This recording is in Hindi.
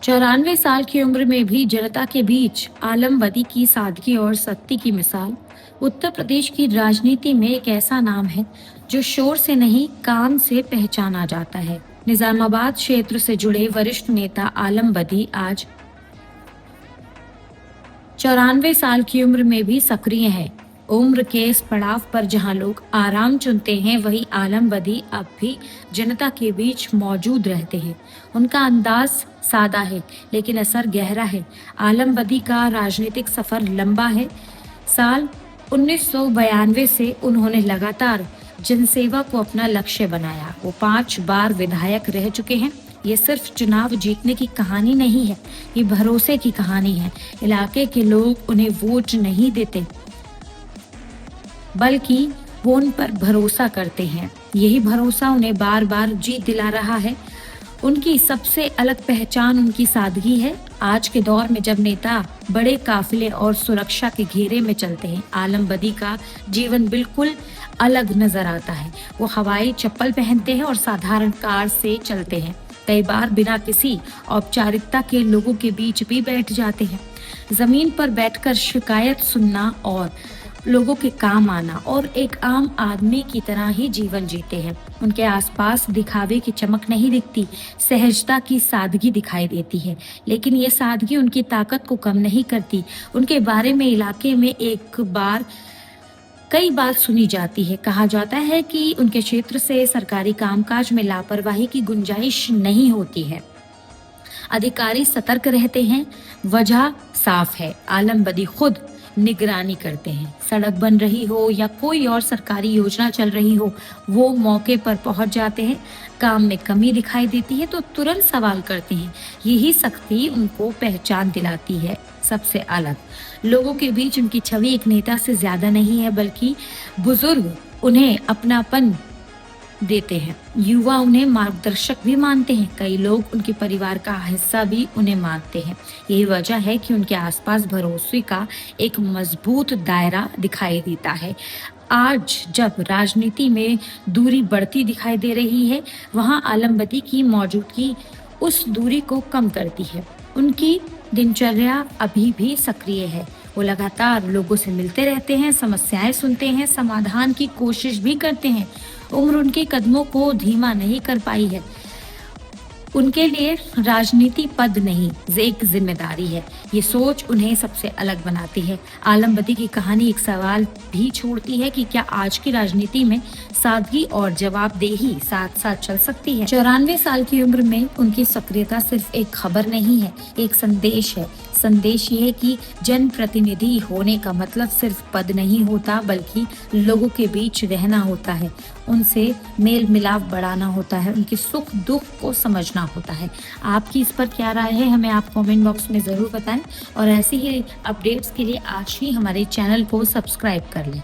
94 साल की उम्र में भी जनता के बीच आलम बदी की सादगी और सख्ती की मिसाल। उत्तर प्रदेश की राजनीति में एक ऐसा नाम है जो शोर से नहीं काम से पहचाना जाता है। निजामाबाद क्षेत्र से जुड़े वरिष्ठ नेता आलम बदी आज 94 साल की उम्र में भी सक्रिय है। उम्र के इस पड़ाव पर जहां लोग आराम चुनते हैं, वहीं आलम बदी अब भी जनता के बीच मौजूद रहते हैं। उनका अंदाज सादा है, लेकिन असर गहरा है। आलम बदी का राजनीतिक सफर लंबा है। साल 1992 से उन्होंने लगातार जनसेवा को अपना लक्ष्य बनाया। वो 5 बार विधायक रह चुके हैं। ये सिर्फ चुनाव जीतने की कहानी नहीं है, ये भरोसे की कहानी है। इलाके के लोग उन्हें वोट नहीं देते, बल्कि वो उन पर भरोसा करते हैं। यही भरोसा उन्हें बार बार जीत दिला रहा है। उनकी सबसे अलग पहचान उनकी सादगी है। आज के दौर में जब नेता बड़े काफिले और सुरक्षा के घेरे में चलते हैं, आलम बदी का जीवन बिल्कुल अलग नजर आता है। वो हवाई चप्पल पहनते हैं और साधारण कार से चलते हैं। कई बार बिना किसी औपचारिकता के लोगों के बीच भी बैठ जाते हैं। जमीन पर बैठकर शिकायत सुनना और लोगों के काम आना और एक आम आदमी की तरह ही जीवन जीते हैं। उनके आसपास दिखावे की चमक नहीं दिखती, सहजता की सादगी दिखाई देती है। लेकिन ये सादगी उनकी ताकत को कम नहीं करती। उनके बारे में इलाके में कई बार सुनी जाती है। कहा जाता है कि उनके क्षेत्र से सरकारी कामकाज में लापरवाही की गुंजाइश नहीं होती है। अधिकारी सतर्क रहते हैं। वजह साफ है, आलम बदी खुद निगरानी करते हैं। सड़क बन रही हो या कोई और सरकारी योजना चल रही हो, वो मौके पर पहुंच जाते हैं। काम में कमी दिखाई देती है तो तुरंत सवाल करते हैं। यही सख्ती उनको पहचान दिलाती है सबसे अलग। लोगों के बीच उनकी छवि एक नेता से ज्यादा नहीं है, बल्कि बुजुर्ग उन्हें अपनापन देते हैं। युवा उन्हें मार्गदर्शक भी मानते हैं। कई लोग उनके परिवार का हिस्सा भी उन्हें मानते हैं। यही वजह है कि उनके आसपास भरोसे का एक मजबूत दायरा दिखाई देता है। आज जब राजनीति में दूरी बढ़ती दिखाई दे रही है, वहां आलम बदी की मौजूदगी उस दूरी को कम करती है। उनकी दिनचर्या अभी भी सक्रिय है। वो लगातार लोगों से मिलते रहते हैं, समस्याएं सुनते हैं, समाधान की कोशिश भी करते हैं। उम्र उनके कदमों को धीमा नहीं कर पाई है। उनके लिए राजनीति पद नहीं, एक जिम्मेदारी है। ये सोच उन्हें सबसे अलग बनाती है। आलम बदी की कहानी एक सवाल भी छोड़ती है कि क्या आज की राजनीति में सादगी और जवाबदेही साथ साथ चल सकती है। 94 साल की उम्र में उनकी सक्रियता सिर्फ एक खबर नहीं है, एक संदेश है। संदेश ये है कि जनप्रतिनिधि होने का मतलब सिर्फ पद नहीं होता, बल्कि लोगों के बीच रहना होता है, उनसे मेल मिलाप बढ़ाना होता है, उनके सुख दुख को समझना होता है। आपकी इस पर क्या राय है, हमें आप कमेंट बॉक्स में ज़रूर बताएं और ऐसे ही अपडेट्स के लिए आज ही हमारे चैनल को सब्सक्राइब कर लें।